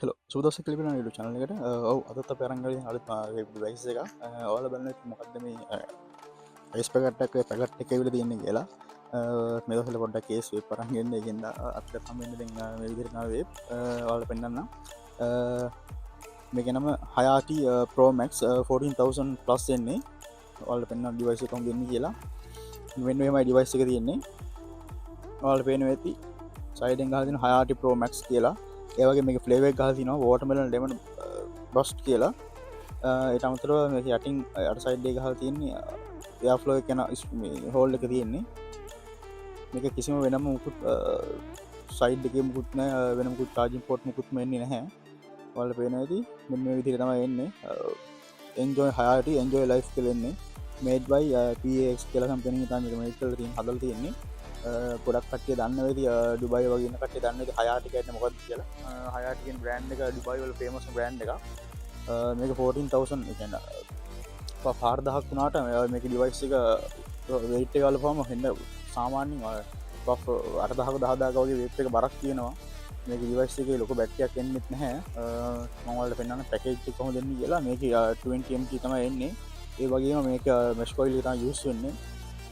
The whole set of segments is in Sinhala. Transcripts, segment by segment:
හෙලෝ සුදස කලිපෙන ඩු චනලකට ඔව අදත් පැරංගලින් අලුත් වයිස එක ඔල බන්න මොකක්ද මේ ඇස්පකට්ටක් පැකට් එක විල තියන්නේ කියලා මෙදහල පොඩ්ඩ කේස් වේ පරන්ගන්න ගෙන්ද අත කමෙන්ට විදිරනාවේ ඔල පෙන්න්න මේගෙනම හයාට පෝමක් 14,000 ප්ලස් එන්නේ ඔල පෙන්න්න ඩිවයිස කොම් ගන්න කියලා වෙන්මයි ඩිවයිස එක තියෙන්නේ ඔල පේන ඇති සයිඩෙන් ගාතින හයාට පෝමක් කියලා ඒවගේ මේ ෆලේවක් ගහතින වෝටමල ඩෙමන බස්් කියලා එටමතර යටින් අට සයිඩ්ඩේ ගහල් තියන්නේ යාෆලෝ කෙන හෝල්ඩ එක තියෙන්නේ මේක කිසිම වෙනම මුකුත් සයිඩ් එක මුකුත්න වෙනමුකුත් චාජින් පොට් මුකුත් මෙන්නේ නැහැ වල පේන ඇති මෙ විදිර තම එන්නේ එන්ජෝයි හයාට එන්ජෝයි ලයි් කලෙන්නේ මේඩ් බයි පක් කියල කම්පනී තම මේකල තින් හදල් තියෙන්නේ ගොඩක් කටේ දන්න වෙති ඩුබයි වගේ කට දන්න හයාටිකට මොකද කියලා හයාටිකෙන් බ්‍රන්් එක ඩුබයිවල පේමස් බ්‍රන්් එක මේක 14,000 එකන්න පාර්දහක් වුණාට මේක ඩිවයිස් එක වෙයිට් කල පම හෙන්න සාමාන්‍යින් අර්දහක දහදාගවගේ වේප් එක බරක් තියෙනවා මේක ඩිවයිස් එක ලොක බැට්ටියක් එන්නෙත් නැහැ මංවලට පෙන්න්න පැකේජ් කොම දෙන්න කියලා මේක 20mt තම එන්නේ ඒ වගේම මේක මස්කොයිල් තා යුස් වෙන්නේ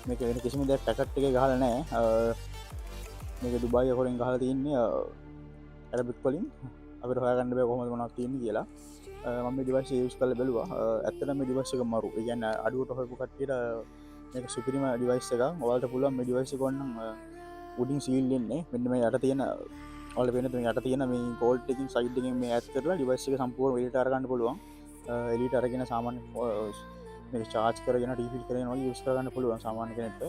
මේක වෙන කිසිම දෙයක් පැකට් එක ගහල නෑ මේක දුබයි හොරින් ගහල තියන්නේ ඇරබික් කොලින් අපට හොයගන්න බෑ කොහොමද මොනක් තියන්නේ කියලා මම ඩිවයිස් යස් කල බැලවා ඇත්තටම ඩිවයිස් එක මරු ගැන්න අඩුවට හොයපු කට්ටියට මේක සුපිරිම ඩිවයිස් එක ඔයාලට පුළුවන් මේ ඩිවයිස් එක ගන්න උඩින් සීල් දෙන්නේ මෙන්න මේ යට තියෙන ඔයාලා වෙන තුන යට තියෙන මේ ගෝල්ඩ් එකකින් සයිඩ් එකකින් මේ ඇඩ් කරලා ඩිවයිස් එක සම්පූර්ණ එලියට අරගන්න පුළුවන් එලියට අරගෙන සාමාන්‍ය චාච් කරගෙන ටීපිල් කරන යස් කරන්න පුළුවන් සාමාන්‍ය කෙනෙට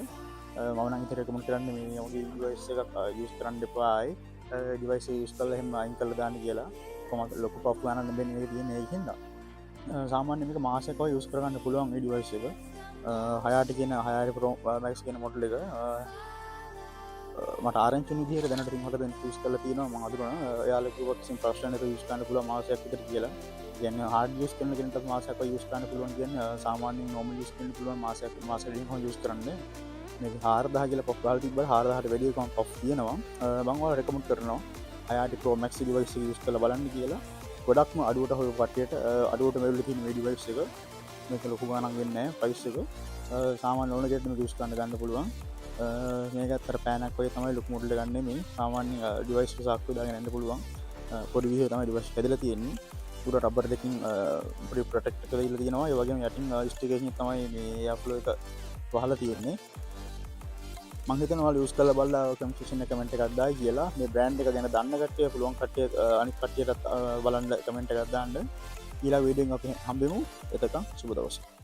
මවන රකමට කරන්න මේ යගේ ඩිවයිස් එකක් යස් කරන්න දෙපායි ඩිවයිස යස් කල හෙම අයින් කල දාන්න කියලා කොමත් ලොක පප්ගානන්න බෙන් තියෙන හිද සාමාන්‍යක මාසක යස් කරන්න පුළුවන් ඩිවයිස එක හයාට කියන හයාට පරෝ මැක්ස් කියන මොටල එක මට ආරංච විදිහට දැනට රිමට ස් කල තියෙන මහදුරන යාලකවක්සින් ප්‍රශ්න යස් කන්න පුල මාසයක් විතර කියලා ගැන හඩ යස් කන කෙනට මාසක යස් කන්න පුළුවන් කියන්න සාමාන්‍ය නොම යස් කන පුළුවන් මාසයක් මාසලින් හෝ යස් කරන්න මේ හාරදා කියල පොප්ගල් තිබ හාරහට වැඩියකම් පෝ තියෙනවා බංවා රැකමුට කරනවා අයාට ප්‍රෝමක් ඩිවයිස යස් කල බලන්න කියලා ගොඩක්ම අඩුවට හොය පටයට අඩුවට වැල්ලකින් වැඩිවයිස් එක මේක ලොකු ගානක් වෙන්න පයිස් එක සාමාන්‍ය ඕන ගෙටම යස් කන්න ගන්න පුළුවන් මේකත්තර පෑනක් වගේ තමයි ලොක මුටල ගන්න මේ සාමාන්‍ය ඩිවයිස් සක්තු දාගෙන ඇන්න පුළුවන් පොඩි විහ තමයි ඩිවස් කැදල තියෙන්නේ පුර රබර් දෙකින් පඩි ප්‍රටෙක්් කල තියෙනවා වගේ යටින් ස්ටිකෙහි තමයි මේ අප්ලෝ එක පහල තියෙන්නේ මහිතනවල යස් කල බල්ල කම්ෂන කමෙන්ට එකක්දා කියලා මේ බ්‍රන්් එක ගැන දන්න කටය පුළුවන් කටය අනි කටයට බලන්න කමෙන්ට එකක්දාන්න ඊලා වීඩෙන් අප හම්බෙමු එතකම් සුබ දවස